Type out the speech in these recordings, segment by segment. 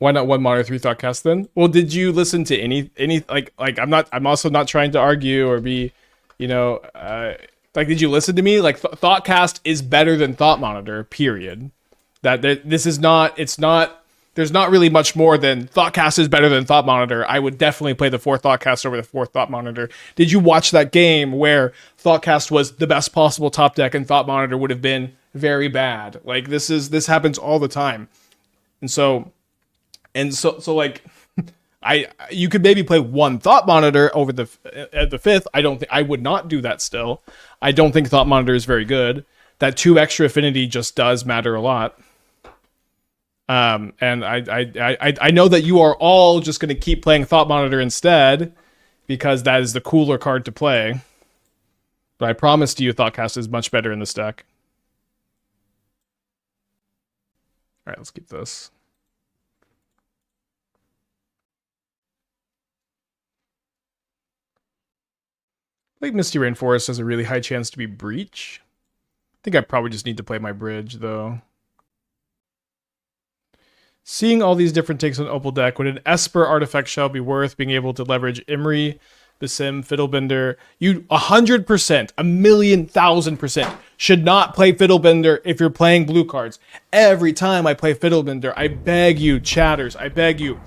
Why not one monitor, three Thoughtcast then? Well, did you listen to any like I'm also not trying to argue or be, you know, like did you listen to me? Like Thoughtcast is better than Thought Monitor, period. This is not, it's not, there's not really much more than Thoughtcast is better than Thought Monitor. I would definitely play the fourth Thoughtcast over the fourth Thought Monitor. Did you watch that game where Thoughtcast was the best possible top deck and Thought Monitor would have been very bad? Like this happens all the time. And so like you could maybe play one Thought Monitor over at the fifth. I would not do that still. I don't think Thought Monitor is very good. That 2 extra affinity just does matter a lot. And I know that you are all just going to keep playing Thought Monitor instead because that is the cooler card to play. But I promise to you, Thoughtcast is much better in this deck. All right, let's keep this. I think Misty Rainforest has a really high chance to be Breach. I think I probably just need to play my Bridge, though. Seeing all these different takes on Opal deck, would an Esper artifact shell be worth being able to leverage Emry, the Sim, Fiddlebender? You 100%, 1,000,000% should not play Fiddlebender if you're playing blue cards. Every time I play Fiddlebender, I beg you, chatters, I beg you,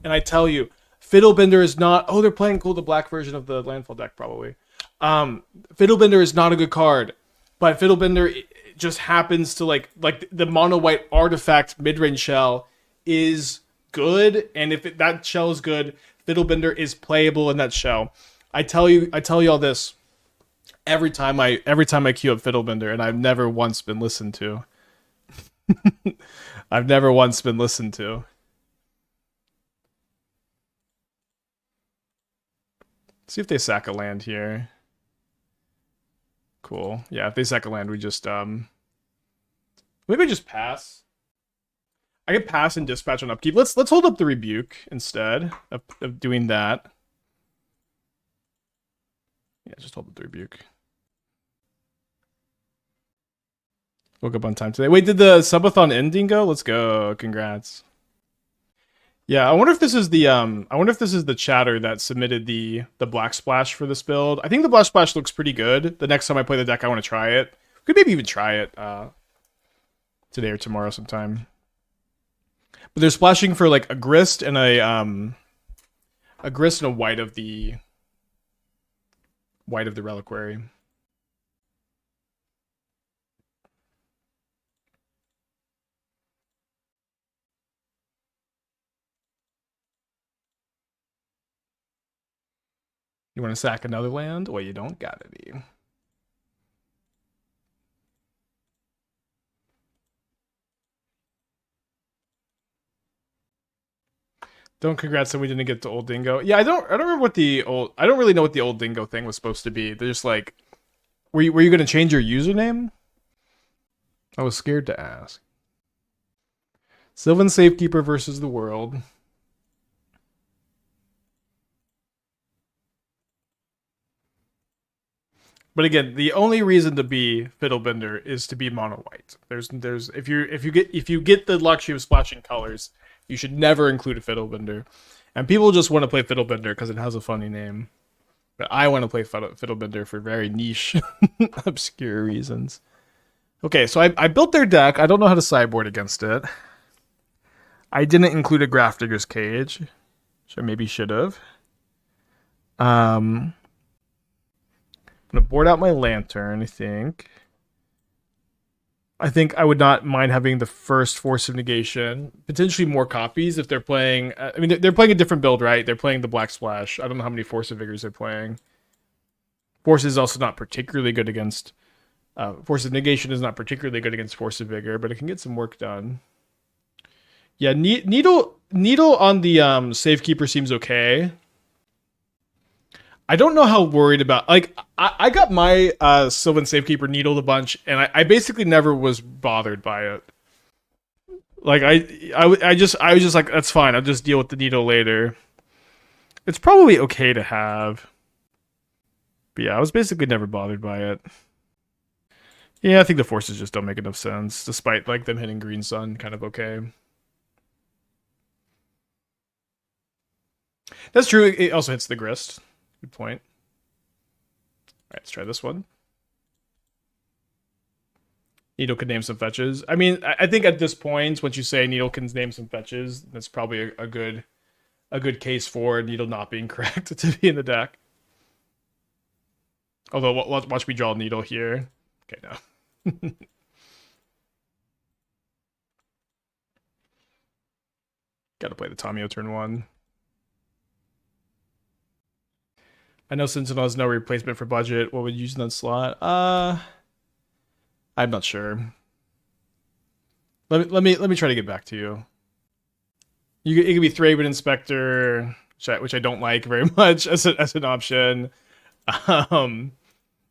and I tell you, Fiddlebender is not... Oh, they're playing the black version of the Landfall deck, probably. Fiddlebender is not a good card, but Fiddlebender just happens to like the mono white artifact midrange shell is good, and if that shell is good, Fiddlebender is playable in that shell. I tell you all this every time I queue up Fiddlebender, and I've never once been listened to. I've never once been listened to. Let's see if they sack a land here. Cool. Yeah, if they sack a land, we just maybe just pass. I could pass and dispatch on upkeep. Let's hold up the Rebuke instead of doing that. Yeah, just hold up the Rebuke. Woke up on time today. Wait, did the subathon ending go? Let's go. Congrats. Yeah, I wonder if this is the chatter that submitted the Black Splash for this build. I think the Black Splash looks pretty good. The next time I play the deck, I want to try it. Could maybe even try it today or tomorrow sometime. But they're splashing for like a Grist and a Grist and a white of the Reliquary. You want to sack another land? Well, you don't got any. Don't congrats that we didn't get to Old Dingo. Yeah, I don't remember what I don't really know what the Old Dingo thing was supposed to be. They're just like, were you gonna change your username? I was scared to ask. Sylvan Safekeeper versus the World. But again, the only reason to be Fiddlebender is to be mono white. There's if you get the luxury of splashing colors, you should never include a Fiddlebender. And people just want to play Fiddlebender because it has a funny name. But I want to play Fiddlebender for very niche, obscure reasons. Okay, so I built their deck. I don't know how to sideboard against it. I didn't include a Grafdigger's Cage, which I maybe should have. I'm going to board out my Lantern, I think. I think I would not mind having the first Force of Negation. Potentially more copies if they're playing... I mean, they're playing a different build, right? They're playing the Black Splash. I don't know how many Force of Vigors they're playing. Force is also not particularly good against... Force of Negation is not particularly good against Force of Vigor, but it can get some work done. Yeah, Needle on the Safekeeper seems okay. I don't know how worried about... Like, I got my Sylvan Safekeeper needled a bunch, and I basically never was bothered by it. Like, I was just like, that's fine, I'll just deal with the needle later. It's probably okay to have. But yeah, I was basically never bothered by it. Yeah, I think the forces just don't make enough sense, despite like them hitting Green Sun kind of okay. That's true. It also hits the grist. Good point. All right, let's try this one. Needle could name some fetches. I mean, I think at this point, once you say Needle can name some fetches, that's probably a good case for Needle not being correct to be in the deck. Although, watch me draw Needle here. Okay, no. Gotta play the Tamiyo turn 1. I know Sentinel has no replacement for budget. What would you use in that slot? I'm not sure. Let me try to get back to you. It could be Thraben Inspector, which I don't like very much as an option.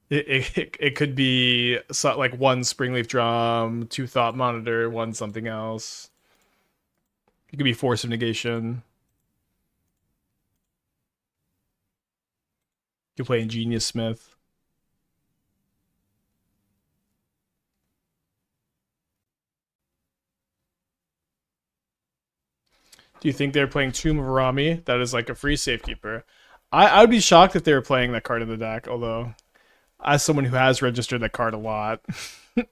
It could be like 1 Springleaf Drum, 2 Thought Monitor, 1 something else. It could be Force of Negation. You could play Ingenious Smith. Do you think they're playing Tomb of Rami? That is like a free safekeeper. I would be shocked if they were playing that card in the deck, although as someone who has registered that card a lot,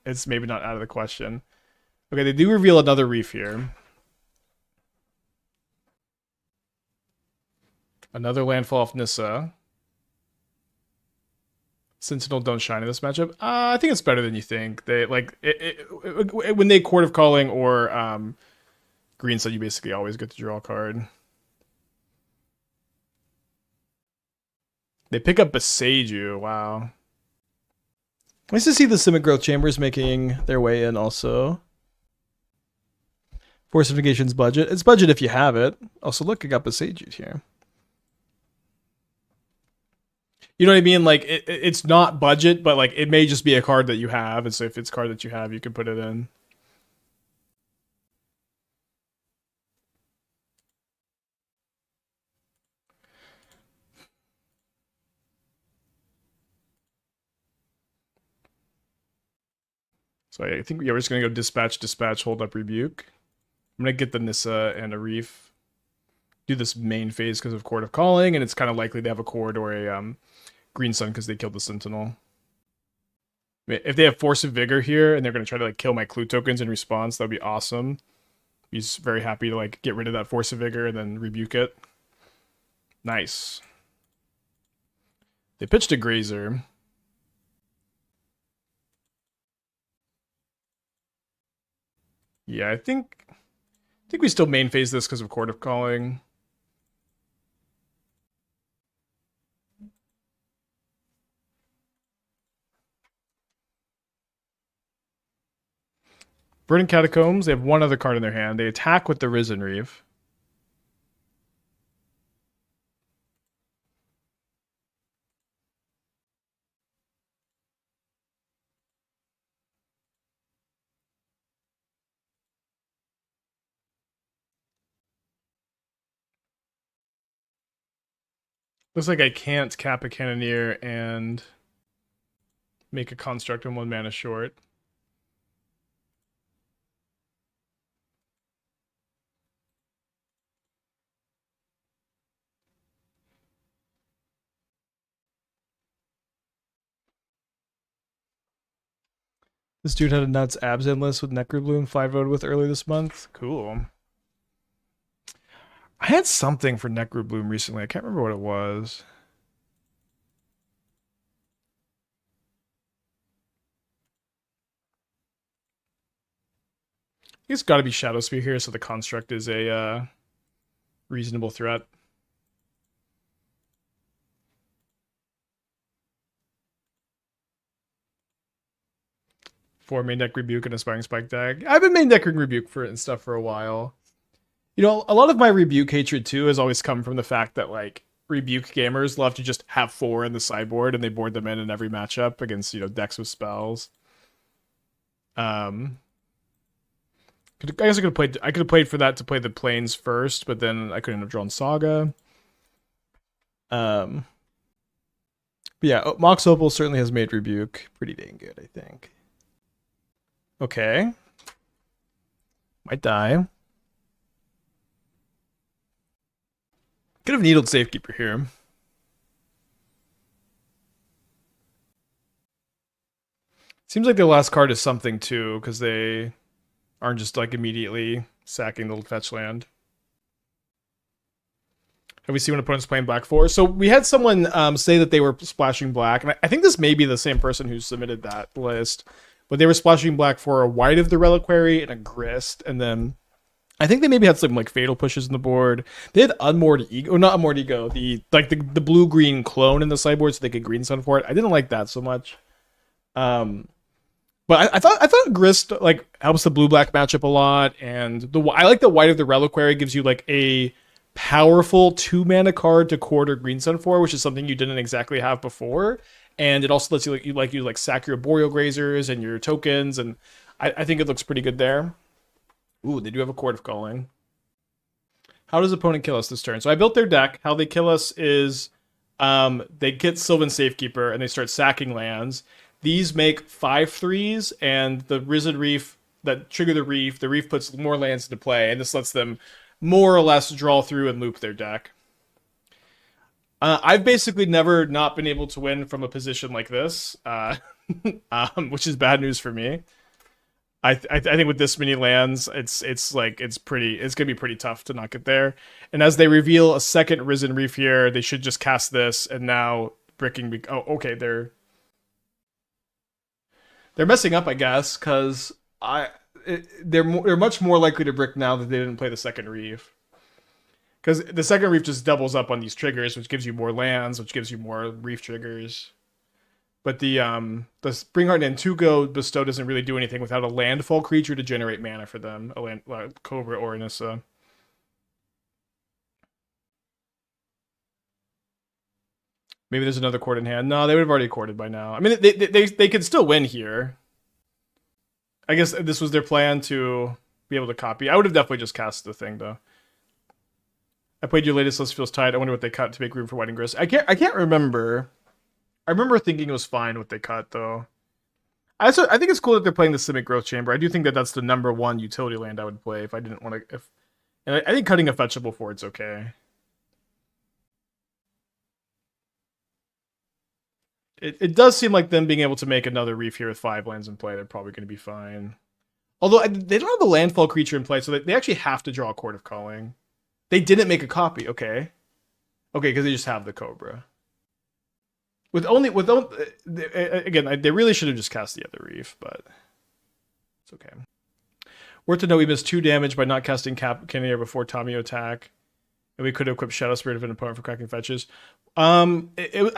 it's maybe not out of the question. Okay, they do reveal another Reef here. Another landfall off Nissa. Sentinel don't shine in this matchup. I think it's better than you think. They like when they Court of Calling or Green Sun, you basically always get to draw a card. They pick up Beseiju. Wow. Nice to see the Simic Growth Chambers making their way in also. Force of Negation's budget. It's budget if you have it. Also, look, I got Beseiju here. You know what I mean? Like, it's not budget, but like it may just be a card that you have. And so if it's a card that you have, you can put it in. So I think we're just going to go dispatch, hold up, rebuke. I'm going to get the Nissa and a Reef. Do this main phase because of Court of Calling, and it's kind of likely they have a Court or a Green Sun because they killed the Sentinel. If they have Force of Vigor here and they're going to try to like kill my clue tokens in response, that would be awesome. He's very happy to like get rid of that Force of Vigor and then rebuke it. Nice. They pitched a Grazer. Yeah, I think we still main phase this because of Court of Calling. Verdant Catacombs, they have 1 other card in their hand. They attack with the Risen Reef. Looks like I can't Kappa Cannoneer and make a construct in 1 mana short. This dude had a nuts abs endless with Necrobloom 5-0 with early this month. Cool. I had something for Necrobloom recently. I can't remember what it was. It's got to be Shadowspear here, so the construct is a reasonable threat. 4 main deck Rebuke and Aspiring Spike deck. I've been main decking Rebuke and stuff for a while. You know, a lot of my Rebuke hatred too has always come from the fact that like Rebuke gamers love to just have 4 in the sideboard and they board them in every matchup against, you know, decks with spells. I guess I could have played for that to play the Plains first, but then I couldn't have drawn Saga. But yeah, Mox Opal certainly has made Rebuke pretty dang good, I think. Okay. Might die. Could have needled Safekeeper here. Seems like their last card is something too, because they aren't just like immediately sacking the fetch land. Have we seen when opponents playing black for? So we had someone say that they were splashing black, and I think this may be the same person who submitted that list, but they were splashing black for a White of the Reliquary and a Grist, and then I think they maybe had some like fatal pushes in the board. They had Unmoored Ego, not Unmoored Ego, the blue green clone in the sideboard, so they could green sun for it. I didn't like that so much. But I thought Grist like helps the blue black matchup a lot, and I like the White of the Reliquary gives you like a powerful 2-mana card to quarter green sun for, which is something you didn't exactly have before, and it also lets you sack your Boreal Grazers and your tokens, and I think it looks pretty good there. Ooh, they do have a Court of Calling. How does opponent kill us this turn? So I built their deck. How they kill us is they get Sylvan Safekeeper and they start sacking lands. These make 5/3s, and the Risen Reef that trigger the Reef puts more lands into play, and this lets them more or less draw through and loop their deck. I've basically never not been able to win from a position like this, which is bad news for me. I think with this many lands, it's gonna be pretty tough to not get there. And as they reveal a second Risen Reef here, they should just cast this, and now bricking. Oh, okay, they're messing up, I guess, because they're much more likely to brick now that they didn't play the second Reef. Because the second Reef just doubles up on these triggers, which gives you more lands, which gives you more Reef triggers. But the Springheart and Tugo Bestow doesn't really do anything without a landfall creature to generate mana for them, a Cobra or Nissa. Maybe there's another court in hand. No, they would have already courted by now. I mean, they could still win here. I guess this was their plan to be able to copy. I would have definitely just cast the thing, though. I played your latest list, feels tight. I wonder what they cut to make room for White and Grist. I can't remember. I remember thinking it was fine what they cut, though. I think it's cool that they're playing the Simic Growth Chamber. I do think that that's the number one utility land I would play if I didn't want to. And I think cutting a fetchable for it's okay. It does seem like them being able to make another Reef here with 5 lands in play, they're probably going to be fine. Although they don't have a landfall creature in play, so they actually have to draw a Court of Calling. They didn't make a copy, okay. Okay, because they just have the Cobra. Again, they really should have just cast the other Reef, but it's okay. Worth to know we missed 2 damage by not casting Kappa Cannoneer before Tamiyo attack. And we could have equipped Shadowspear of an opponent for cracking fetches. I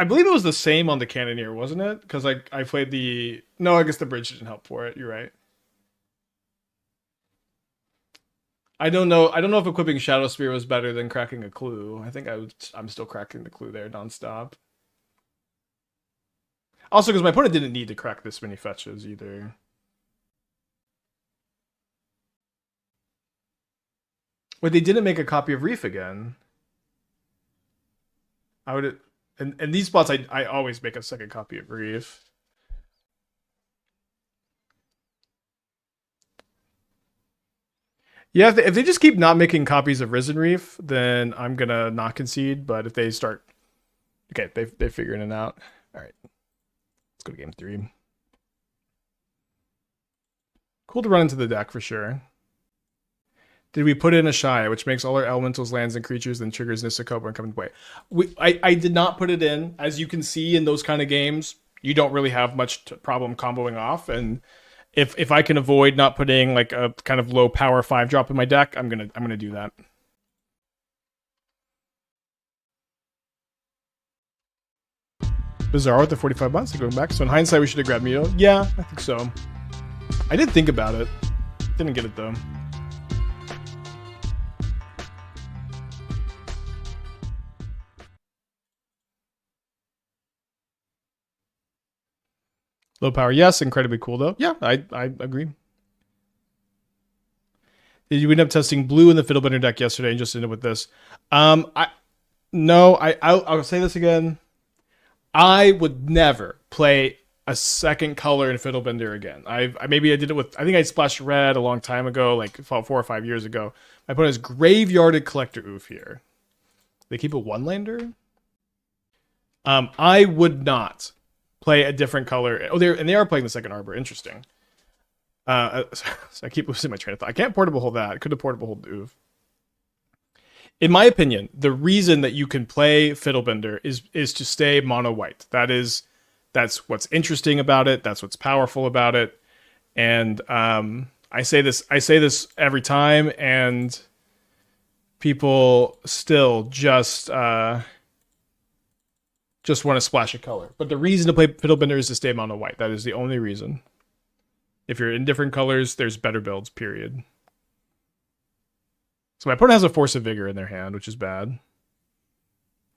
believe it was the same on the Cannoneer, wasn't it? Because I played the... No, I guess the bridge didn't help for it. You're right. I don't know if equipping Shadowspear was better than cracking a clue. I think I'm still cracking the clue there nonstop. Also, because my opponent didn't need to crack this many fetches either. Wait, they didn't make a copy of Reef again. I would, and these spots I always make a second copy of Reef. Yeah, if they just keep not making copies of Risen Reef, then I'm gonna not concede. But if they start, okay, they're figuring it out. All right, let's go to game 3. Cool to run into the deck for sure. Did we put in a Shy, which makes all our elementals, lands, and creatures, then triggers Nissa Cobra and come into play? I did not put it in. As you can see in those kind of games, you don't really have much problem comboing off. And if I can avoid not putting like a kind of low power 5-drop in my deck, I'm gonna do that. Bizarre with the 45 bucks going back. So in hindsight, we should have grabbed Mio. Yeah, I think so. I did think about it. Didn't get it though. Low power, yes. Incredibly cool, though. Yeah, I agree. Did you end up testing blue in the Fiddlebender deck yesterday and just ended with this? I'll say this again. I would never play a second color in Fiddlebender again. Maybe I did it with, I think I splashed red a long time ago, like 4 or 5 years ago. My opponent has Graveyarded Collector Oof here. They keep a one-lander? I would not play a different color. Oh, they are playing the second Arbor. Interesting. So I keep losing my train of thought. I can't portable hold that. I could have portable hold Uv. In my opinion, the reason that you can play Fiddlebender is to stay mono white. That's what's interesting about it. That's what's powerful about it. And I say this every time, and people still just want to splash a color. But the reason to play Fiddlebender is to stay mono white. That is the only reason. If you're in different colors, there's better builds, period. So my opponent has a Force of Vigor in their hand, which is bad.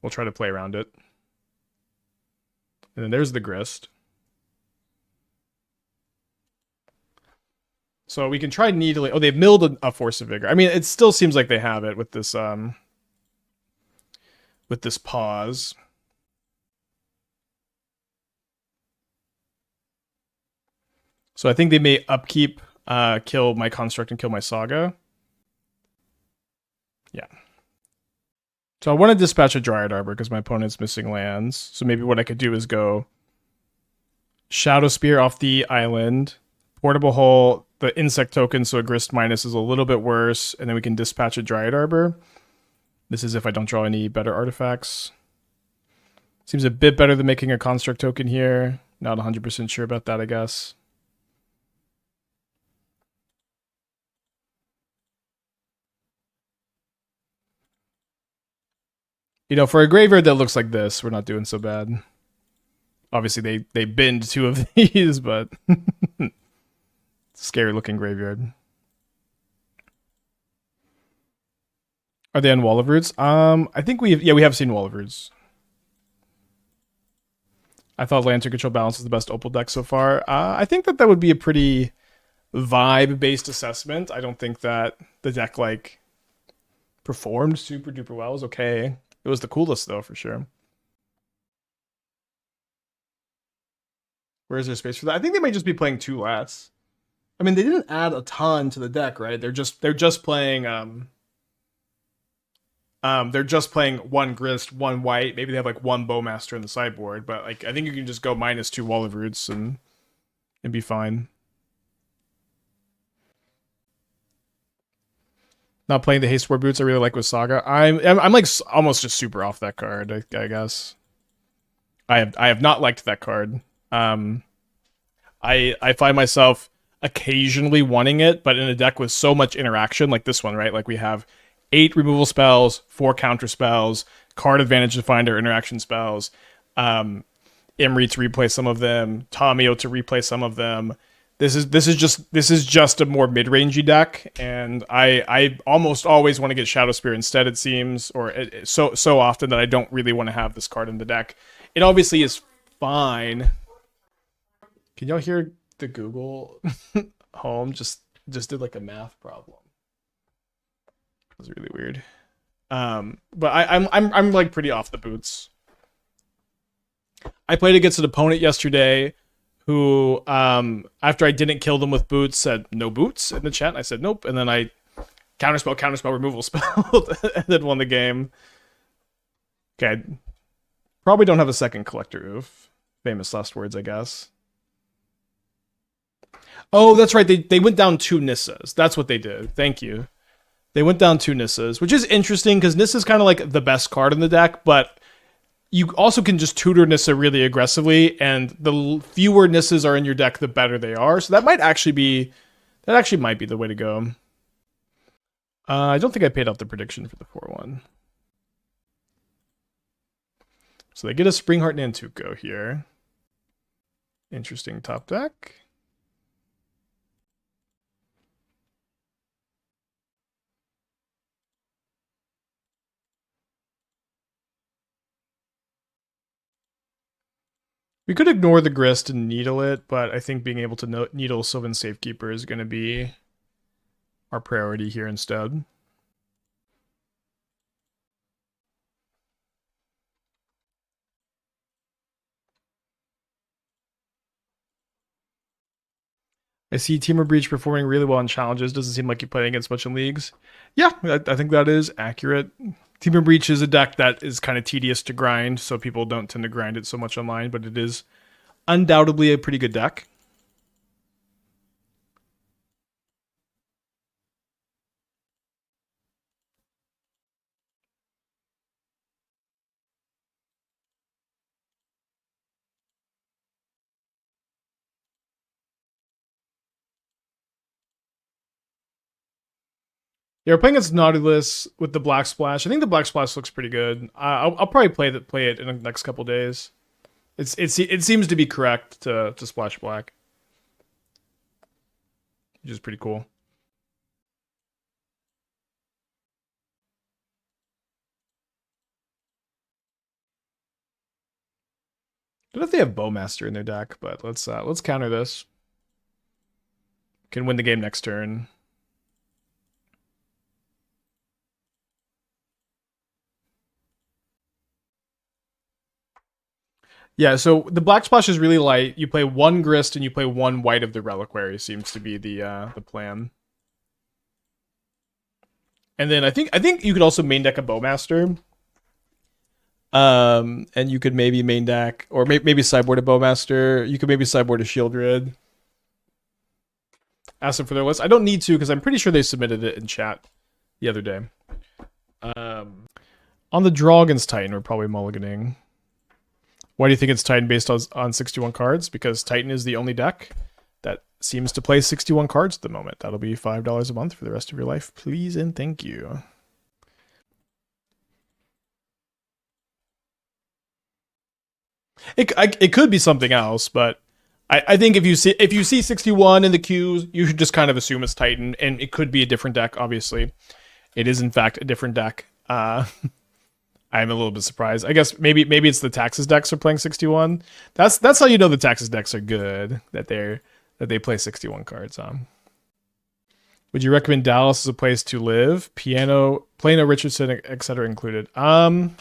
We'll try to play around it. And then there's the Grist. So we can try needling. Oh, they've milled a Force of Vigor. I mean, it still seems like they have it with this pause. So I think they may upkeep, kill my Construct and kill my Saga. Yeah. So I want to dispatch a Dryad Arbor because my opponent's missing lands. So maybe what I could do is go Shadowspear off the island, Portable Hole, the insect token, so a Grist minus is a little bit worse, and then we can dispatch a Dryad Arbor. This is if I don't draw any better artifacts. Seems a bit better than making a Construct token here. Not 100% sure about that, I guess. You know, for a graveyard that looks like this, we're not doing so bad. Obviously, they binned 2 of these, but scary looking graveyard. Are they on Wall of Roots? I think we have seen Wall of Roots. I thought Lantern Control Balance was the best Opal deck so far. I think that would be a pretty vibe-based assessment. I don't think that the deck like performed super duper well. It was okay. It was the coolest though, for sure. Where is there space for that? I think they might just be playing 2 lats. I mean, they didn't add a ton to the deck, right? They're just playing 1 Grist, 1 white. Maybe they have like 1 Bowmaster in the sideboard, but like I think you can just go -2 Wall of Roots and be fine. Not playing the Haste War Boots I really like with Saga. I'm like almost just super off that card, I guess. I have not liked that card. I find myself occasionally wanting it, but in a deck with so much interaction, like this one, right? Like we have 8 removal spells, 4 counter spells, card advantage to find our interaction spells, Emry to replay some of them, Tamiyo to replay some of them. This is just a more mid-rangey deck, and I almost always want to get Shadowspear instead, it seems, or so often that I don't really want to have this card in the deck. It obviously is fine. Can y'all hear the Google Home just did like a math problem? It was really weird. But I'm like pretty off the boots. I played against an opponent yesterday who, after I didn't kill them with boots, said no boots in the chat. And I said nope, and then I counterspell, removal spell, and then won the game. Okay, probably don't have a second collector oof. Famous last words, I guess. Oh, that's right. They went down 2 Nissas. That's what they did. Thank you. They went down 2 Nissas, which is interesting because Nissa's kind of like the best card in the deck, but you also can just tutor Nissa really aggressively, and the fewer Nissas are in your deck, the better they are. So that might actually be the way to go. I don't think I paid out the prediction for the 4-1. So they get a Springheart Nantuko here. Interesting top deck. We could ignore the Grist and needle it, but I think being able to needle Sylvan Safekeeper is going to be our priority here instead. I see Temur Breach performing really well in challenges. Doesn't seem like you're playing against much in leagues. Yeah, I think that is accurate. Team of Breach is a deck that is kind of tedious to grind, so people don't tend to grind it so much online, but it is undoubtedly a pretty good deck. Yeah, we're playing against Nautilus with the Black Splash. I think the Black Splash looks pretty good. I'll probably play it in the next couple days. It seems to be correct to splash black, which is pretty cool. I don't know if they have Bowmaster in their deck, but let's counter this. Can win the game next turn. Yeah, so the Black Splash is really light. You play one Grist and you play one White of the Reliquary. Seems to be the plan. And then I think you could also main deck a Bowmaster. And you could maybe main deck or maybe sideboard a Bowmaster. You could maybe sideboard a Shieldred. Ask them for their list. I don't need to because I'm pretty sure they submitted it in chat the other day. On the draw against Titan, we're probably mulliganing. Why do you think it's Titan based on 61 cards? Because Titan is the only deck that seems to play 61 cards at the moment. That'll be $5 a month for the rest of your life. Please and thank you. It could be something else, but I think if you see 61 in the queues, you should just kind of assume it's Titan, and it could be a different deck. Obviously, it is in fact a different deck. I'm a little bit surprised. I guess maybe it's the Taxes decks are playing 61. That's how you know the Taxes decks are good, that they play 61 cards on. Would you recommend Dallas as a place to live? Plano, Richardson, etc. included. Not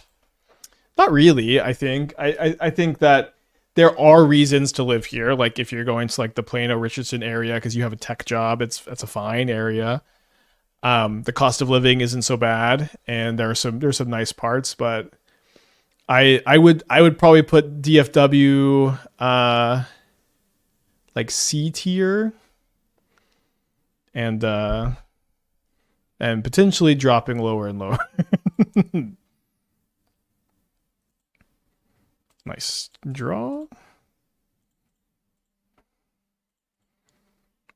really. I think that there are reasons to live here. Like if you're going to like the Plano Richardson area because you have a tech job, that's a fine area. The cost of living isn't so bad, and there's some nice parts, but I would probably put DFW like C tier, and potentially dropping lower and lower. Nice draw. I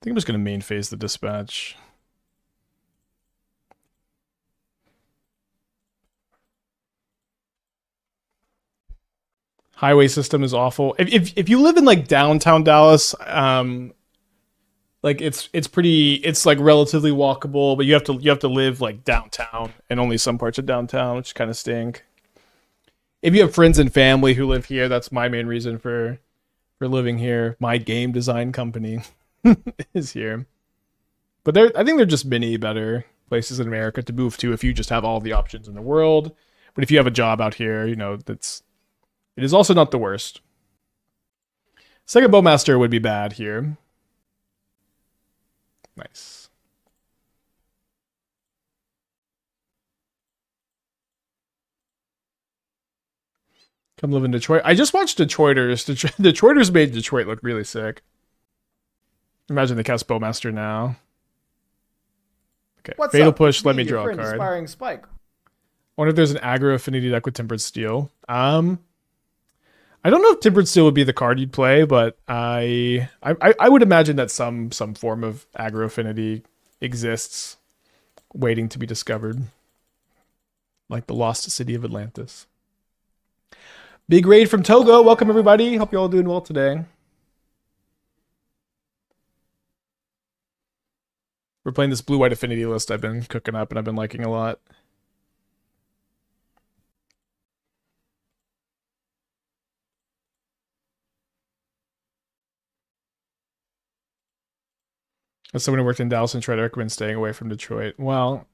think I'm just gonna main phase the dispatch. Highway system is awful. If you live in like downtown Dallas, like it's like relatively walkable, but you have to live like downtown and only some parts of downtown, which kind of stink. If you have friends and family who live here, that's my main reason for living here. My game design company is here. But I think they're just many better places in America to move to if you just have all the options in the world. But if you have a job out here, you know, it is also not the worst. Second Bowmaster would be bad here. Nice. Come live in Detroit. I just watched Detroiters. Detroiters made Detroit look really sick. Imagine they cast Bowmaster now. Okay, What's Fatal up? Push. It's Let me me, draw your a friend, card. Aspiring Spike. I wonder if there's an aggro affinity deck with Tempered Steel. I don't know if Tempered Steel would be the card you'd play, but I would imagine that some form of aggro affinity exists, waiting to be discovered, like the lost city of Atlantis. Big raid from Togo. Welcome everybody. Hope you all doing well today. We're playing this blue-white affinity list I've been cooking up and I've been liking a lot. As someone who worked in Dallas and tried to recommend staying away from Detroit. Well,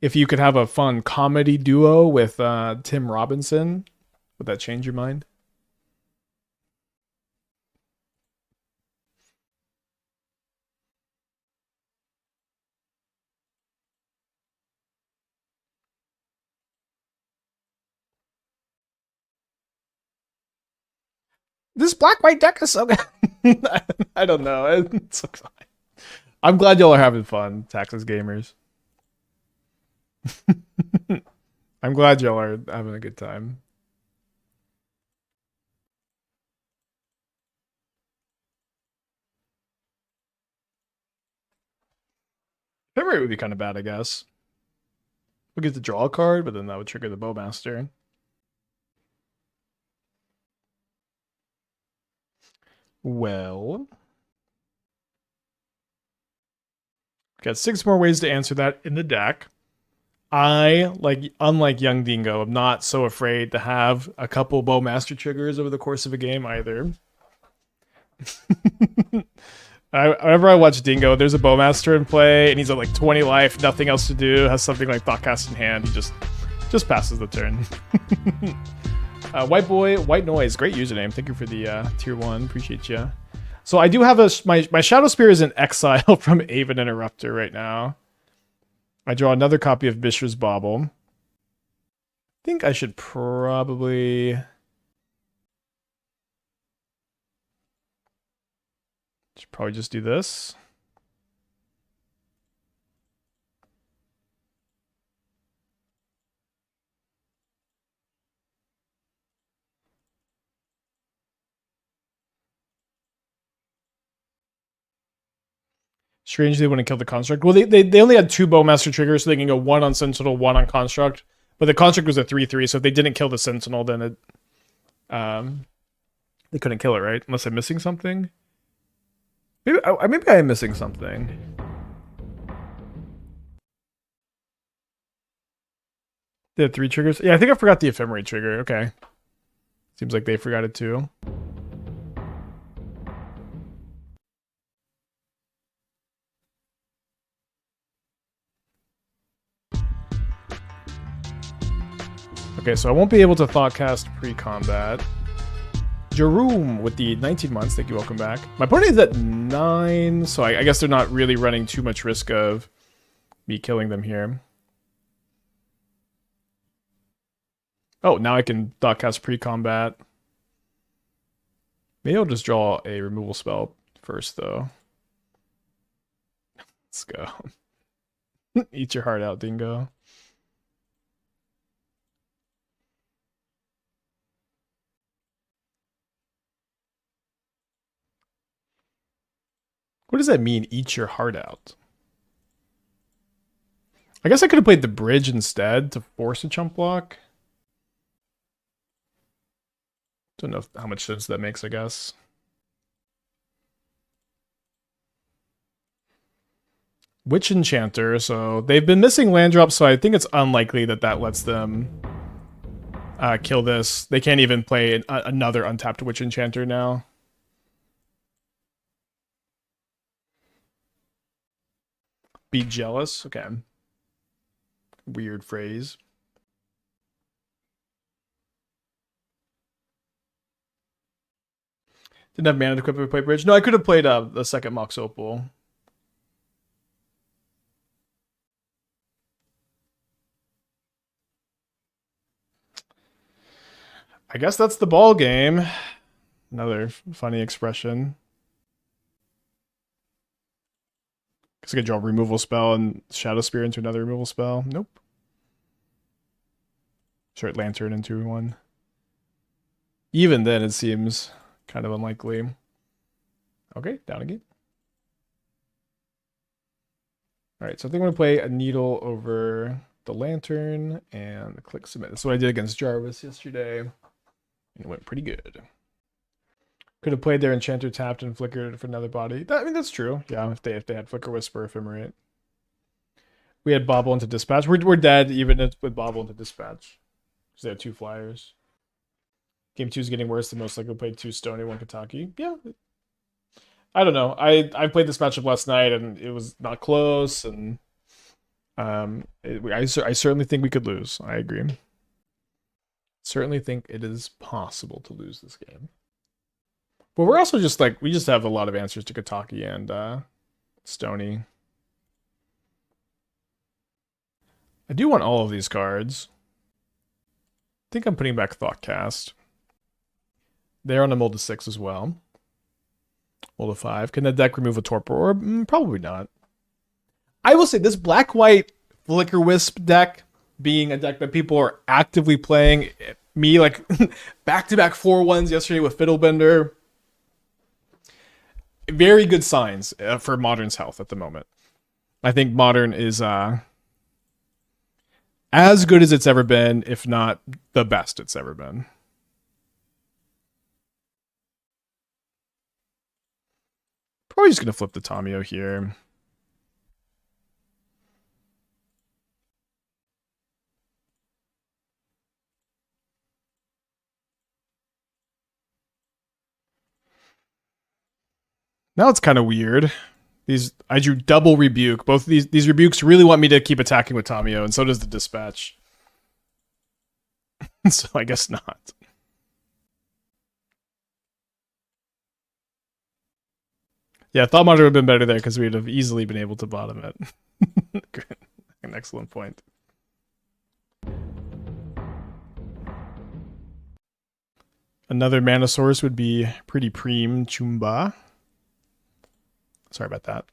if you could have a fun comedy duo with Tim Robinson, would that change your mind? This black-white deck is so good. I don't know. It's so fine. I'm glad y'all are having fun, Texas gamers. I'm glad y'all are having a good time. February would be kind of bad, I guess. We get to draw a card, but then that would trigger the Bowmaster. Well, got 6 more ways to answer that in the deck. Unlike Young Dingo, I'm not so afraid to have a couple Bowmaster triggers over the course of a game either. Whenever I watch Dingo, there's a Bowmaster in play, and he's at like 20 life, nothing else to do, has something like Thoughtcast in hand, he just passes the turn. White Boy, White Noise, great username. Thank you for the tier 1, appreciate you. So I do have my Shadowspear is in exile from Aven Interrupter right now. I draw another copy of Mishra's Bauble. I think I should probably... Should probably just do this. Strangely, they wouldn't kill the Construct. Well, they only had 2 Bowmaster triggers, so they can go 1 on Sentinel, 1 on Construct. But the Construct was a 3/3, so if they didn't kill the Sentinel, then it they couldn't kill it, right? Unless I'm missing something. Maybe I am missing something. They had 3 triggers. Yeah, I think I forgot the Ephemerate trigger. Okay. Seems like they forgot it too. Okay, so I won't be able to Thoughtcast pre-combat. Jerome with the 19 months. Thank you, welcome back. My opponent is at 9, so I guess they're not really running too much risk of me killing them here. Oh, now I can Thoughtcast pre-combat. Maybe I'll just draw a removal spell first, though. Let's go. Eat your heart out, Dingo. What does that mean, eat your heart out? I guess I could have played the bridge instead to force a chump block. Don't know how much sense that makes, I guess. Witch Enchanter, so they've been missing land drops, so I think it's unlikely that that lets them kill this. They can't even play another untapped Witch Enchanter now. Be jealous? Okay. Weird phrase. Didn't have mana to equip to play bridge. No, I could have played the second Mox Opal. I guess that's the ball game. Another funny expression. Because I could draw a removal spell and Shadowspear into another removal spell. Nope. Short Lantern into one. Even then, it seems kind of unlikely. Okay, down again. Alright, so I think I'm going to play a Needle over the Lantern and click Submit. That's what I did against Jarvis yesterday. And it went pretty good. Could have played their Enchanter tapped and flickered for another body. I mean, that's true. Yeah, if they had Flicker Whisper, Ephemerate. We had Bauble into Dispatch. We're dead even with Bauble into Dispatch. Because they have 2 flyers. Game 2 is getting worse. The most likely played 2 Stony, 1 Kataki. Yeah. I don't know. I played this matchup last night and it was not close. And I certainly think we could lose. I agree. Certainly think it is possible to lose this game. But we're also just like, we just have a lot of answers to Kataki and Stony. I do want all of these cards. I think I'm putting back Thoughtcast. They're on a mold of 6 as well. Mold of 5. Can the deck remove a Torpor Orb? Probably not. I will say this black-white Flicker Wisp deck being a deck that people are actively playing. Me, like, back-to-back 4-1s yesterday with Fiddlebender. Very good signs for Modern's health at the moment. I think Modern is as good as it's ever been, if not the best it's ever been. Probably just going to flip the Tamiyo here. Now it's kind of weird. I drew double Rebuke. Both of these Rebukes really want me to keep attacking with Tamiyo, and so does the Dispatch. So I guess not. Yeah, Thought Monitor would have been better there because we'd have easily been able to bottom it. An excellent point. Another mana source would be pretty preem Chumba. Sorry about that.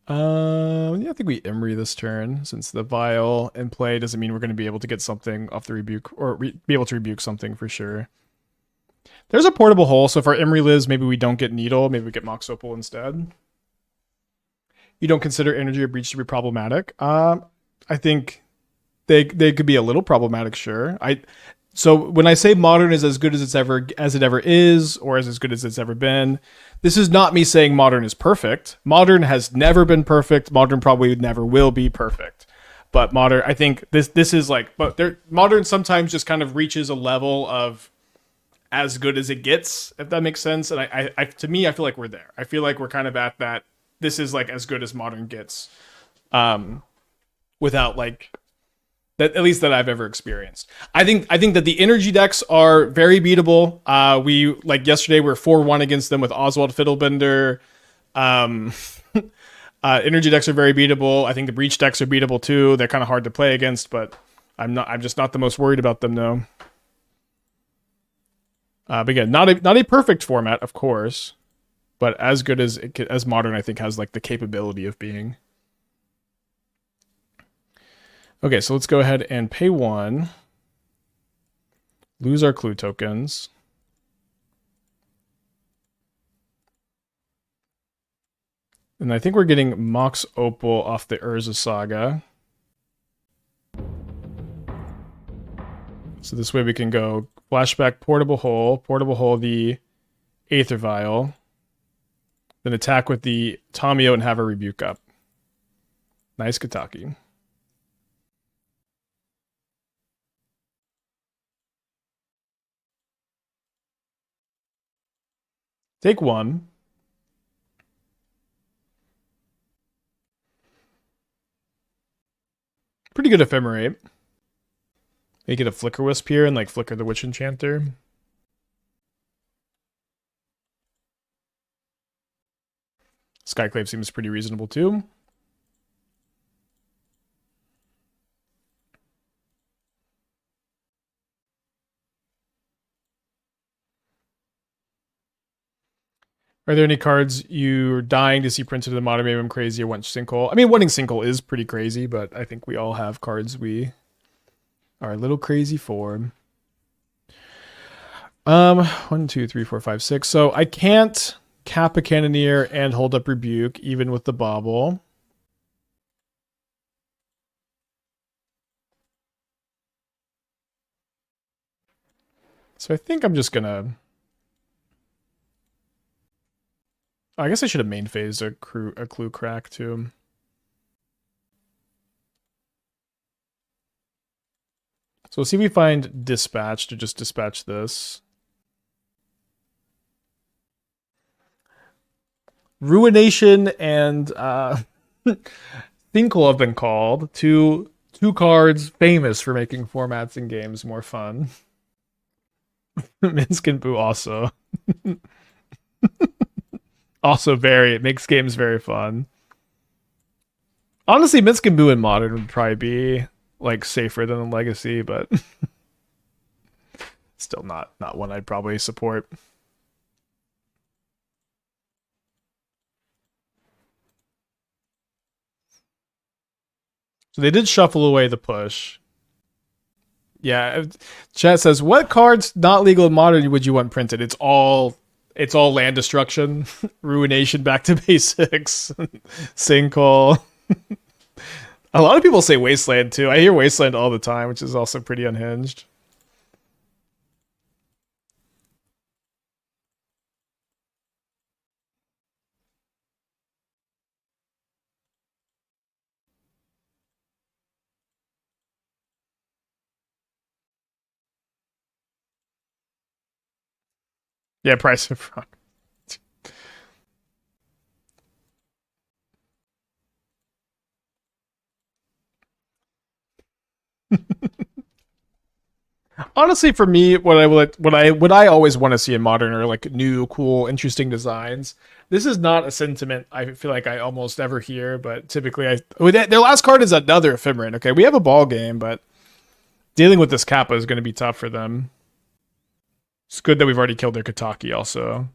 Yeah, I think we Emry this turn, since the Vial in play doesn't mean we're going to be able to get something off the Rebuke, or be able to Rebuke something for sure. There's a portable hole, so if our Emry lives, maybe we don't get Needle, maybe we get Mox Opal instead. You don't consider Energy of Breach to be problematic? I think they could be a little problematic, sure. So when I say Modern is as good as it ever is, or as good as it's ever been, this is not me saying Modern is perfect. Modern has never been perfect. Modern probably never will be perfect. But Modern, I think this is like, Modern sometimes just kind of reaches a level of as good as it gets, if that makes sense. And to me, I feel like we're there. I feel like we're kind of at that. This is like as good as Modern gets, without like. That, at least that I've ever experienced. I think that the energy decks are very beatable. We like yesterday we were 4-1 against them with Oswald Fiddlebender. Energy decks are very beatable. I think the breach decks are beatable too. They're kind of hard to play against, but I'm just not the most worried about them though. But again, not a perfect format, of course, but as good as Modern I think has like the capability of being. Okay, so let's go ahead and pay 1. Lose our clue tokens. And I think we're getting Mox Opal off the Urza Saga. So this way we can go flashback Portable Hole the Aether Vial, then attack with the Tamiyo and have a Rebuke up. Nice Kataki. Take 1. Pretty good Ephemerate. Make it a Flicker Wisp here and like flicker the Witch Enchanter. Skyclave seems pretty reasonable too. Are there any cards you're dying to see printed in the modern game? I'm crazy or want Sinkhole? I mean, wanting Sinkhole is pretty crazy, but I think we all have cards we are a little crazy for. 1, 2, 3, 4, 5, 6. So I can't Kappa Cannoneer and hold up Rebuke, even with the Bauble. So I think I'm just gonna. I guess I should have main phased a clue crack too. So we'll see if we find Dispatch to just dispatch this. Ruination and Thinkle have been called. Two cards famous for making formats and games more fun. Minsk and Boo also. Also it makes games very fun. Honestly, Minsk and Boo in Modern would probably be like safer than the Legacy, but still not one I'd probably support. So they did shuffle away the push. Yeah, chat says, "What cards not legal in modern would you want printed?" It's all land destruction, ruination, back to basics, sinkhole. A lot of people say wasteland too. I hear wasteland all the time, which is also pretty unhinged. Yeah, price of rock. Honestly, for me, what I always want to see in modern are like new, cool, interesting designs. This is not a sentiment I feel like I almost ever hear, but typically their last card is another ephemerate. Okay, we have a ball game, but dealing with this Kappa is going to be tough for them. It's good that we've already killed their Kataki. Also,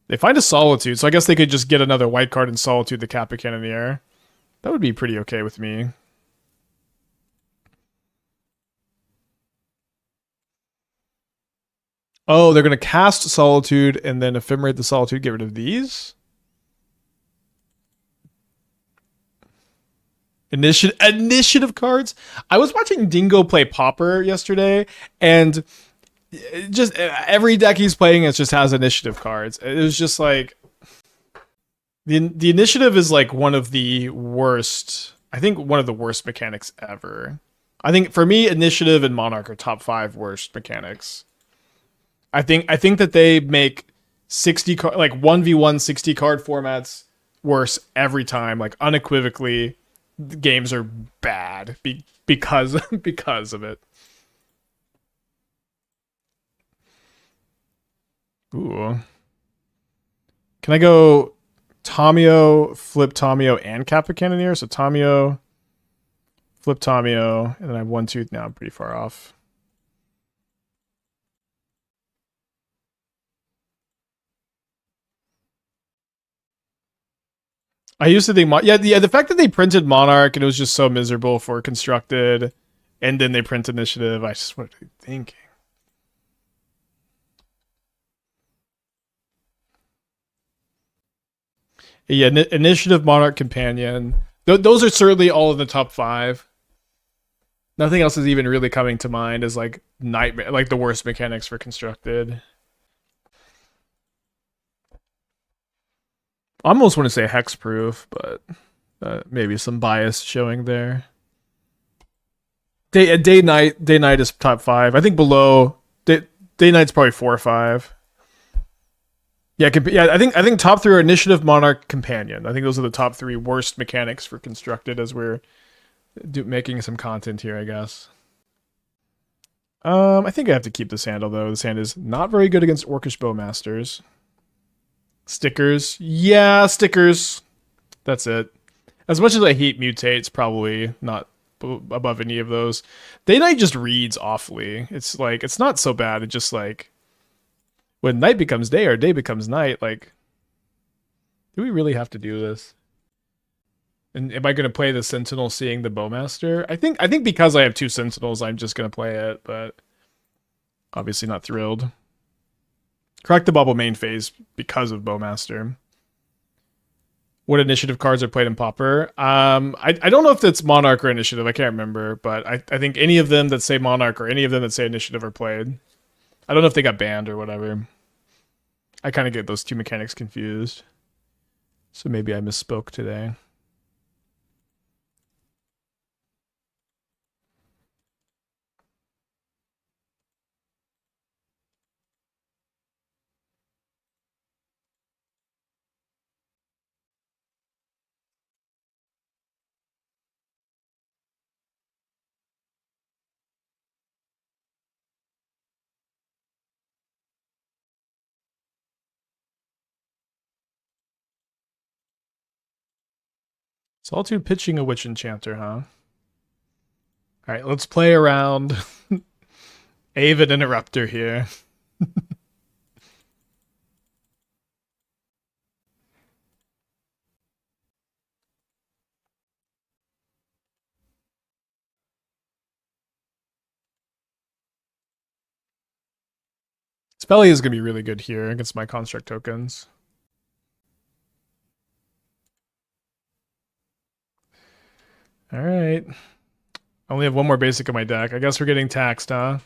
they find a Solitude, so I guess they could just get another white card and Solitude the Kappa Cannoneer. That would be pretty okay with me. Oh, they're going to cast Solitude and then ephemerate the Solitude, get rid of these? Initiative cards? I was watching Dingo play Pauper yesterday, and just every deck he's playing it just has initiative cards. It was just like the initiative is like one of the worst. I think one of the worst mechanics ever. I think for me, initiative and Monarch are top 5 worst mechanics. I think that they make 60 like 1v1 60 card formats worse every time, like unequivocally. The games are bad because because of it. Ooh. Can I go Tamiyo, flip Tamiyo, and Kappa Cannoneer? So Tamiyo, flip Tamiyo, and then I have 1, 2. Now I'm pretty far off. I used to think, yeah, the fact that they printed Monarch and it was just so miserable for constructed, and then they print Initiative. I just, what are they thinking? Yeah, Initiative, Monarch, Companion. Those are certainly all in the top 5. Nothing else is even really coming to mind as like nightmare, like the worst mechanics for constructed. I almost want to say hexproof, but maybe some bias showing there. Day night is top 5. I think below day night's probably 4 or 5. Yeah, I think top 3 are Initiative, Monarch, Companion. I think those are the top 3 worst mechanics for constructed as we're making some content here, I guess. I think I have to keep this handle though. This hand is not very good against Orcish Bowmasters. Stickers, yeah, stickers. That's it. As much as I hate mutate, it's probably not above any of those. Day night just reads awfully. It's like it's not so bad. It just like when night becomes day or day becomes night. Like, do we really have to do this? And am I going to play the Sentinel seeing the Bowmaster? I think because I have 2 Sentinels, I'm just going to play it, but obviously not thrilled. Correct the Bauble main phase because of Bowmaster. What initiative cards are played in Pauper? I don't know if that's Monarch or Initiative. I can't remember, but I think any of them that say Monarch or any of them that say Initiative are played. I don't know if they got banned or whatever. I kind of get those 2 mechanics confused. So maybe I misspoke today. Solitude pitching a Witch Enchanter, huh? All right, let's play around Avid Interrupter here. Spelly is going to be really good here against my construct tokens. All right. I only have one more basic in my deck. I guess we're getting taxed, huh?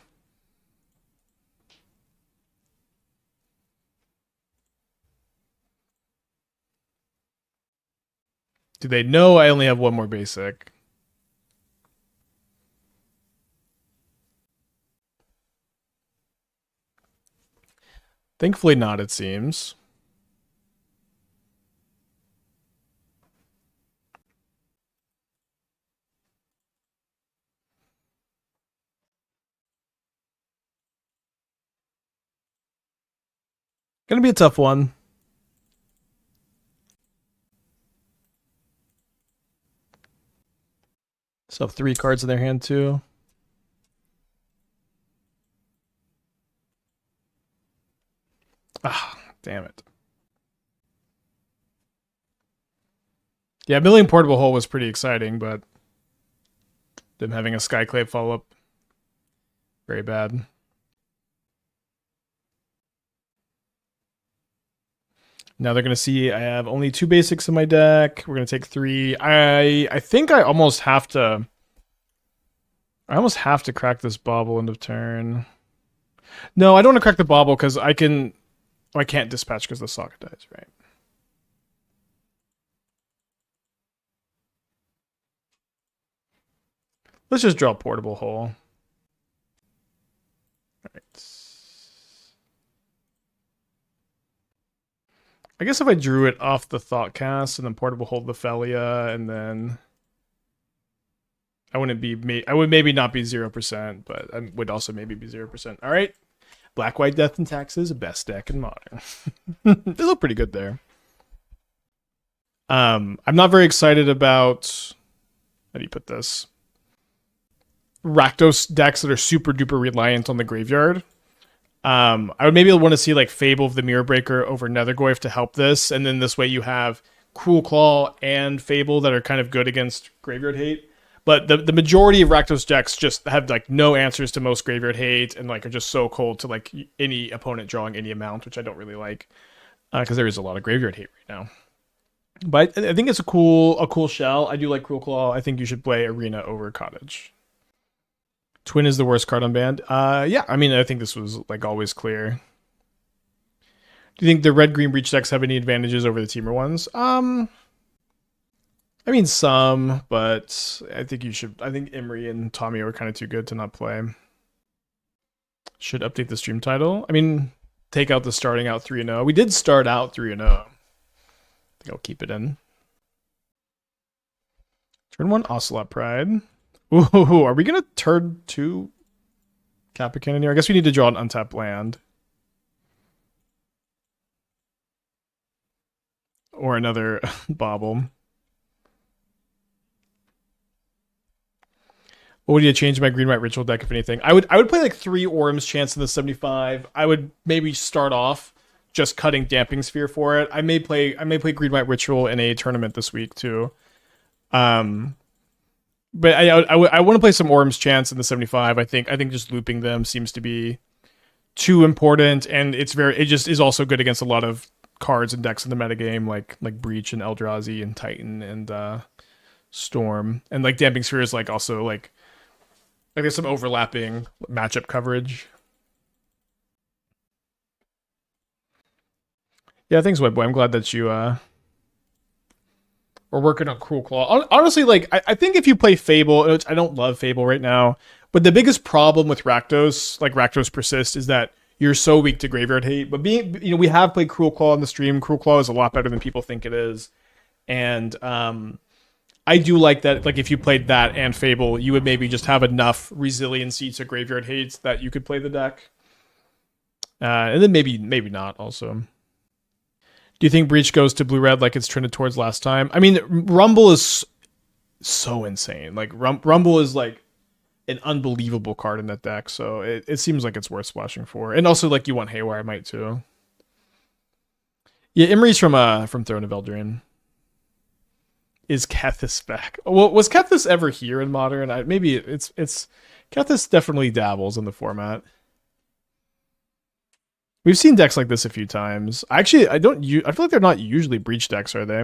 Do they know I only have one more basic? Thankfully not, it seems. Gonna be a tough one. So 3 cards in their hand too. Ah, damn it. Yeah, Million Portable Hole was pretty exciting, but them having a Skyclave follow-up, very bad. Now they're going to see I have only 2 basics in my deck. We're going to take 3. I think I almost have to crack this Bauble end of turn. No, I don't want to crack the Bauble because I can't dispatch because the Saga dies, right? Let's just draw Portable Hole. All right. I guess if I drew it off the Thoughtcast and then Portable Hold the Felia, and then I would maybe not be 0%, but I would also maybe be 0%. All right. Black, White, Death, and Taxes, best deck in Modern. They look pretty good there. I'm not very excited about, how do you put this? Rakdos decks that are super duper reliant on the graveyard. I would maybe want to see like Fable of the Mirror Breaker over Nethergoyf to help this, and then this way you have Cruel Claw and Fable that are kind of good against graveyard hate. But the majority of Rakdos decks just have like no answers to most graveyard hate and like are just so cold to like any opponent drawing any amount, which I don't really like because there is a lot of graveyard hate right now. But I think it's a cool shell. I do like Cruel Claw. I think you should play Arena over Cottage. Twin is the worst card on band. Yeah, I mean, I think this was like always clear. Do you think the red-green breach decks have any advantages over the Teamer ones? I mean, some, but I think Emry and Tamiyo are kind of too good to not play. Should update the stream title. I mean, take out the starting out 3-0. We did start out 3-0. I think I'll keep it in. Turn 1, Ocelot Pride. Ooh, are we going to turn 2 Kappa Cannoneer? I guess we need to draw an untapped land. Or another Bauble. What would you change my green-white ritual deck, if anything? I would play like 3 Orum's Chance in the 75. I would maybe start off just cutting Damping Sphere for it. I may play green-white ritual in a tournament this week too. But I want to play some Orum's Chance in the 75. I think just looping them seems to be too important, and it just is also good against a lot of cards and decks in the metagame, like Breach and Eldrazi and Titan and Storm, and like Damping Sphere is like also like there's some overlapping matchup coverage. Yeah, thanks, White Boy. I'm glad that you we're working on Cruel Claw. Honestly, like I think if you play Fable, which I don't love Fable right now, but the biggest problem with Rakdos, like Rakdos Persist, is that you're so weak to graveyard hate. But we have played Cruel Claw on the stream. Cruel Claw is a lot better than people think it is, and I do like that. Like if you played that and Fable, you would maybe just have enough resiliency to graveyard hates that you could play the deck, and then maybe not also. Do you think Breach goes to blue-red like it's trended towards last time? I mean, Rumble is so insane. Like, Rumble is like an unbelievable card in that deck. So it seems like it's worth splashing for. And also like you want Haywire Might too. Yeah, Emry's from Throne of Eldraine. Is Kethis back? Well, was Kethis ever here in Modern? Maybe it's Kethis definitely dabbles in the format. We've seen decks like this a few times. I feel like they're not usually breach decks, are they?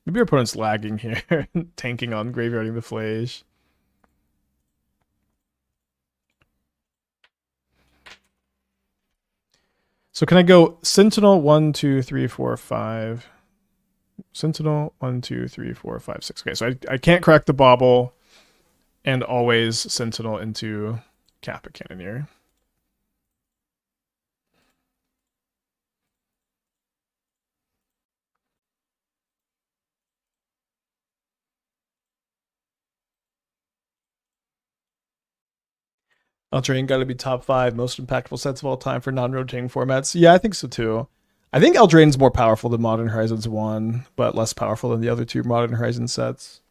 Maybe our opponent's lagging here, tanking on graveyarding the Flash. So can I go Sentinel 1, 2, 3, 4, 5? Sentinel 1, 2, 3, 4, 5, 6. Okay, so I can't crack the Bauble, and always Sentinel into Kappa Cannoneer. Eldraine got to be top 5 most impactful sets of all time for non-rotating formats. Yeah, I think so too. I think Eldraine's more powerful than Modern Horizons 1, but less powerful than the other 2 Modern Horizons sets.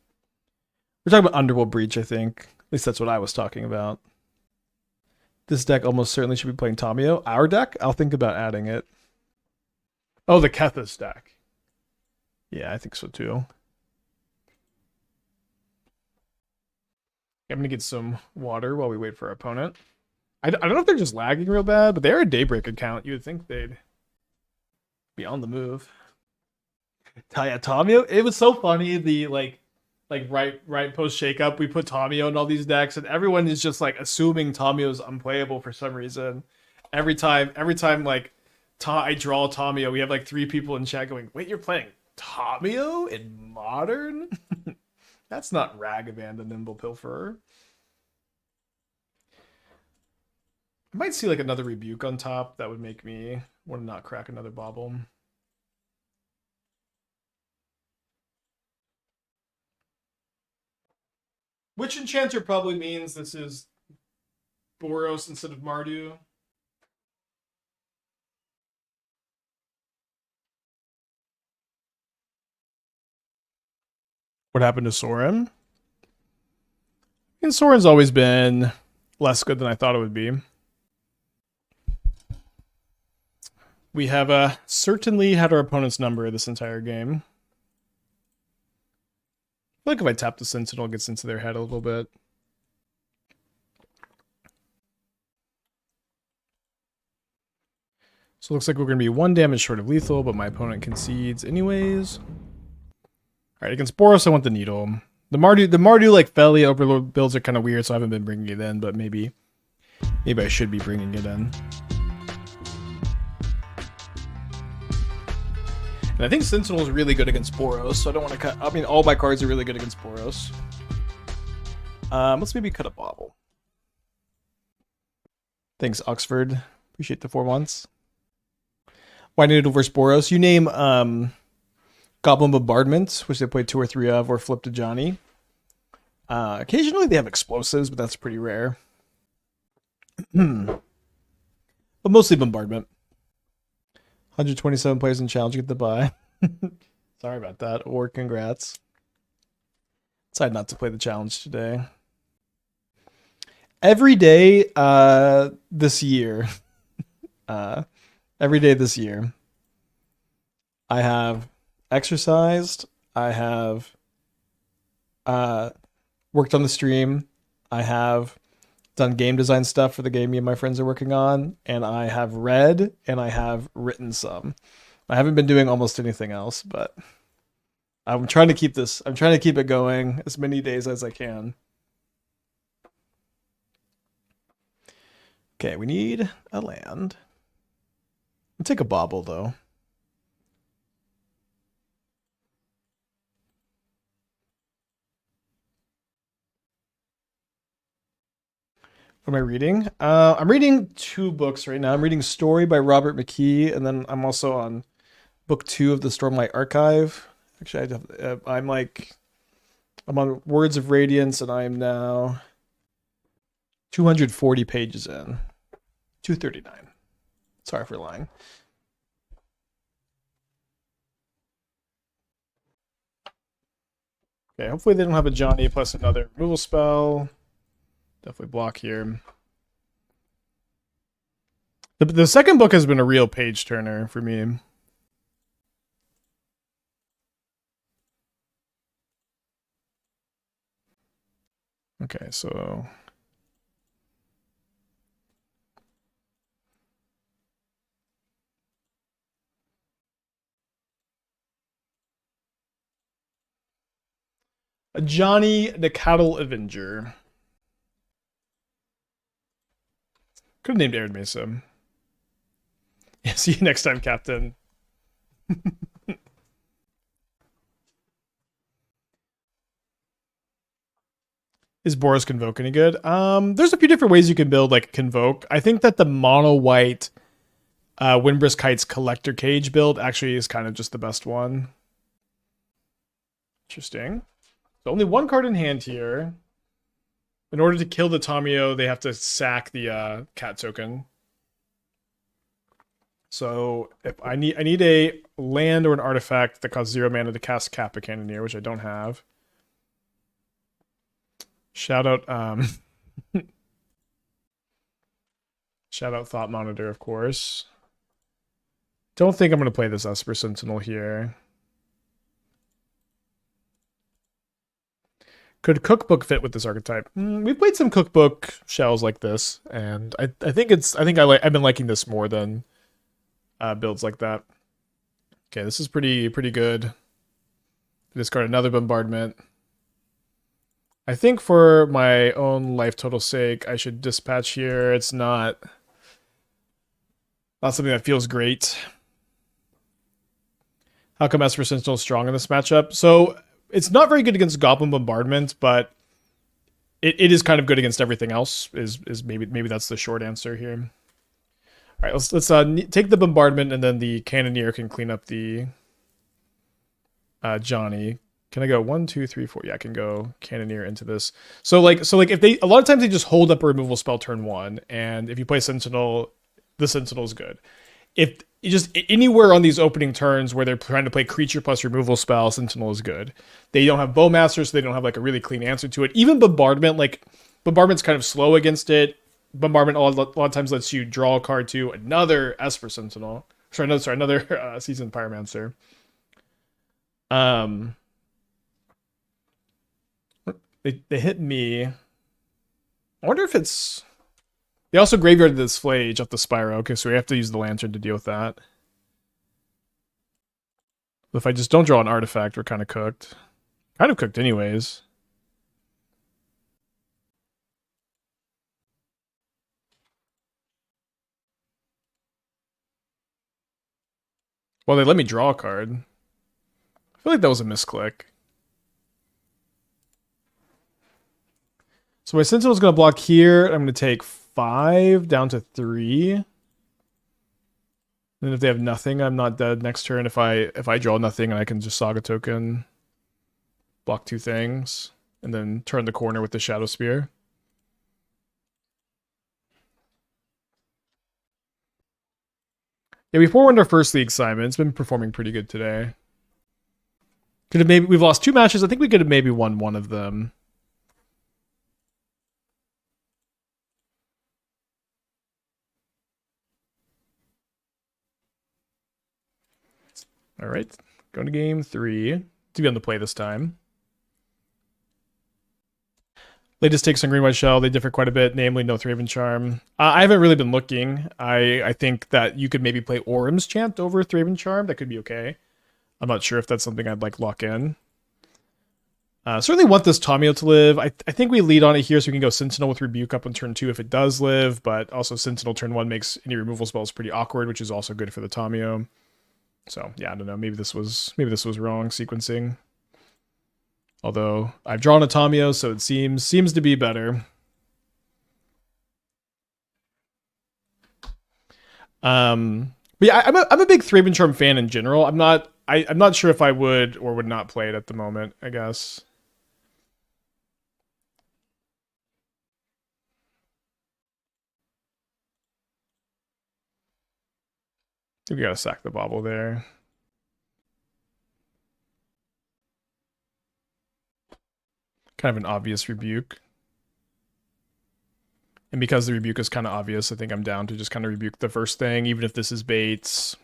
We're talking about Underworld Breach, I think. At least that's what I was talking about. This deck almost certainly should be playing Tamiyo. Our deck? I'll think about adding it. Oh, the Kethis deck. Yeah, I think so too. I'm going to get some water while we wait for our opponent. I don't know if they're just lagging real bad, but they're a Daybreak account. You would think they'd be on the move. Yeah, Tamiyo. It was so funny. The like right post shakeup, we put Tamiyo in all these decks, and everyone is just like assuming Tamiyo's unplayable for some reason. Every time like I draw Tamiyo, we have like 3 people in chat going, "Wait, you're playing Tamiyo in Modern?" That's not Ragavan the Nimble Pilferer. I might see like another Rebuke on top. That would make me want to not crack another Bauble. Which enchanter probably means this is Boros instead of Mardu. What happened to Sorin? And Sorin's always been less good than I thought it would be. We have certainly had our opponent's number this entire game. I feel like if I tap the Sentinel, it gets into their head a little bit. So it looks like we're going to be 1 damage short of lethal, but my opponent concedes anyways. Alright, against Boros, I want the Needle. The Mardu like Felly Overlord builds are kind of weird, so I haven't been bringing it in, but maybe I should be bringing it in. And I think Sentinel is really good against Boros, so I don't want to cut. I mean, all my cards are really good against Boros. Let's maybe cut a Bauble. Thanks, Oxford. Appreciate the 4 months. Why Needle versus Boros? You name Goblin Bombardment, which they play 2 or 3 of, or Flip to Johnny. Occasionally they have explosives, but that's pretty rare. But mostly Bombardment. 127 players in challenge get the bye. Sorry about that, or congrats. Decided not to play the challenge today. Every day this year, every day this year, I have exercised, I have worked on the stream, I have done game design stuff for the game me and my friends are working on, and I have read and I have written some. I haven't been doing almost anything else, but I'm trying to keep it going as many days as I can. Okay, we need a land. I'll take a Bauble though. What am I reading? I'm reading 2 books right now. I'm reading Story by Robert McKee, and then I'm also on book 2 of the Stormlight Archive. Actually, I'm on Words of Radiance, and I am now 240 pages in. 239. Sorry for lying. Okay, hopefully they don't have a Johnny plus another removal spell. Definitely block here. The second book has been a real page turner for me. Okay, so a Johnny the Cattle Avenger. Could have named Arid Mesa. Yeah, see you next time, Captain. Is Boros Convoke any good? There's a few different ways you can build like Convoke. I think that the mono white Windbrisk Kite's Collector Cage build actually is kind of just the best one. Interesting. So only one card in hand here. In order to kill the Tamiyo, they have to sack the cat token. So if I need a land or an artifact that costs 0 mana to cast Kappa Cannoneer, which I don't have. Shout out shout out Thought Monitor, of course. Don't think I'm gonna play this Esper Sentinel here. Could Cookbook fit with this archetype? We've played some Cookbook shells like this, and I've been liking this more than builds like that. Okay, this is pretty good. Discard another bombardment. I think for my own life total sake, I should dispatch here. It's not something that feels great. How come Esper Sentinel is strong in this matchup? So it's not very good against Goblin Bombardment, but it is kind of good against everything else. Is maybe that's the short answer here. All right, let's take the bombardment, and then the Cannoneer can clean up the Johnny. Can I go 1, 2, 3, 4? Yeah, I can go Cannoneer into this. So like if they a lot of times they just hold up a removal spell turn 1, and if you play Sentinel, the Sentinel is good. If you just anywhere on these opening turns where they're trying to play creature plus removal spell, Sentinel is good. They don't have Bowmaster, so they don't have like a really clean answer to it. Even Bombardment, like Bombardment's kind of slow against it. Bombardment a lot of times lets you draw a card to another Esper Sentinel. Another Seasoned Pyromancer. They hit me. I wonder if it's... They also graveyarded this Flage up the Spyro. Okay, so we have to use the Lantern to deal with that. If I just don't draw an artifact, we're kind of cooked. Kind of cooked anyways. Well, they let me draw a card. I feel like that was a misclick. So my Sentinel's going to block here. I'm going to take 5 down to 3. And if they have nothing, I'm not dead next turn. If I draw nothing, and I can just Saga token, block 2 things, and then turn the corner with the Shadowspear. Yeah, we forward our first league, Simon. It's been performing pretty good today. We've lost 2 matches. I think we could have maybe won one of them. All right, going to game 3 to be on the play this time. Latest takes on Green White Shell, they differ quite a bit, namely no Thraven Charm. I haven't really been looking. I think that you could maybe play Orum's Chant over Thraven Charm. That could be okay. I'm not sure if that's something I'd like lock in. Certainly want this Tamiyo to live. I think we lead on it here so we can go Sentinel with Rebuke up on turn 2 if it does live, but also Sentinel turn 1 makes any removal spells pretty awkward, which is also good for the Tamiyo. So yeah, I don't know. Maybe this was wrong sequencing. Although I've drawn a Tamiyo, so it seems to be better. But yeah, I'm a big Thraben Charm fan in general. I'm not sure if I would or would not play it at the moment, I guess. We gotta sack the Bauble there. Kind of an obvious rebuke. And because the rebuke is kind of obvious, I think I'm down to just kind of rebuke the first thing, even if this is baits.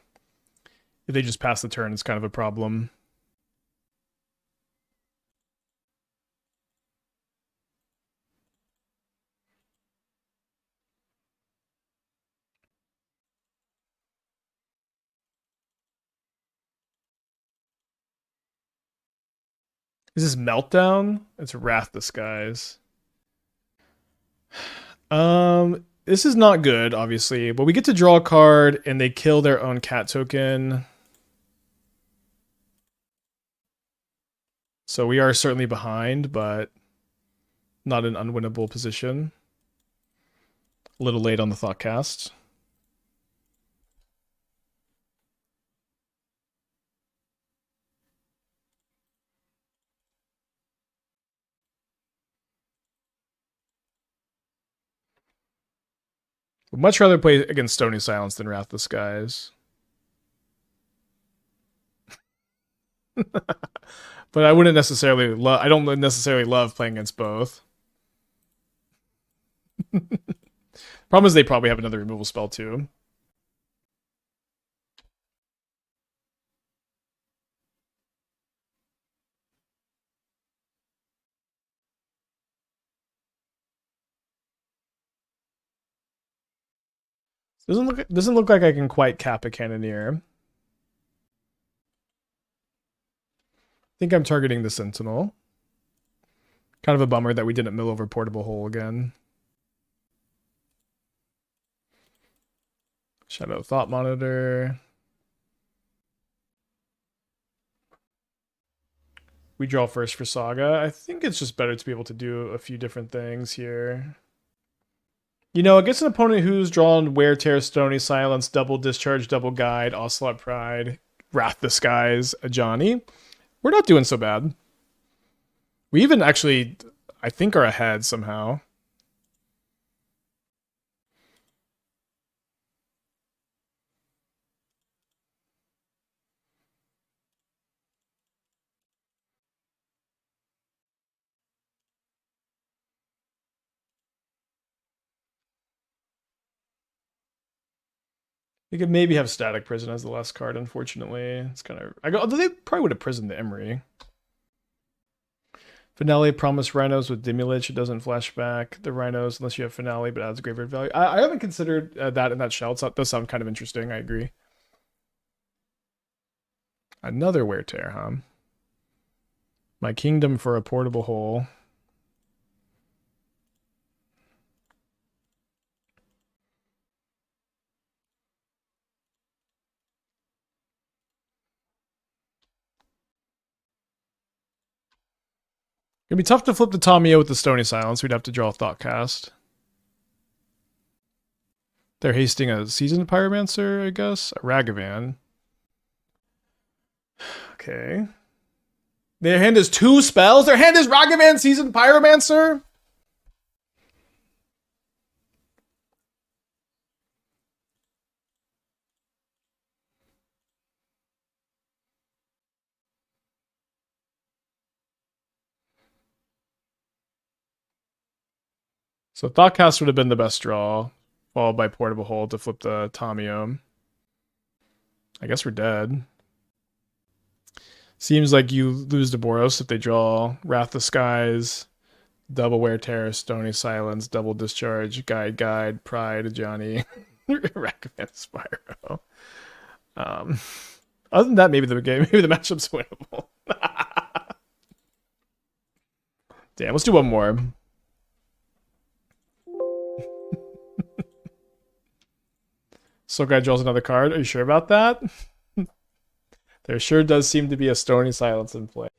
If they just pass the turn, it's kind of a problem. Is this Meltdown? It's Wrath Disguise. This is not good, obviously, but we get to draw a card and they kill their own cat token. So we are certainly behind, but not an unwinnable position. A little late on the Thoughtcast. Would much rather play against Stony Silence than Wrath Disguise. But I wouldn't necessarily love. I don't necessarily love playing against both. Problem is they probably have another removal spell too. Doesn't look like I can quite Kappa Cannoneer. I think I'm targeting the Sentinel. Kind of a bummer that we didn't mill over Portable Hole again. Shadow Thought Monitor. We draw first for Saga. I think it's just better to be able to do a few different things here. You know, against an opponent who's drawn Wear Tear, Stony Silence, Double Discharge, Double Guide, Ocelot Pride, Wrath Disguise, Ajani, we're not doing so bad. We even actually, I think, are ahead somehow. We could maybe have Static Prison as the last card, unfortunately. It's kind of... although they probably would have prisoned the Emry. Finale, Promise Rhinos with Dimulich. It doesn't flash back the Rhinos unless you have Finale, but adds graveyard value. I haven't considered that in that shell. It does sound kind of interesting, I agree. Another Wear Tear, huh? My Kingdom for a Portable Hole. It'd be tough to flip the Tamiyo with the Stony Silence. We'd have to draw a Thoughtcast. They're hasting a Seasoned Pyromancer, I guess. A Ragavan. Okay. Their hand is 2 spells? Their hand is Ragavan, Seasoned Pyromancer? So Thoughtcast would have been the best draw, followed by Portable Hole to flip the Tamiyo. I guess we're dead. Seems like you lose to Boros if they draw Wrath the Skies, Double Wear Tear, Stony Silence, Double Discharge, Guide, Pride, Johnny, Ragavan Spyro. Other than that, maybe the matchup's winnable. Damn, let's do one more. So guy draws another card. Are you sure about that? There sure does seem to be a Stony Silence in play.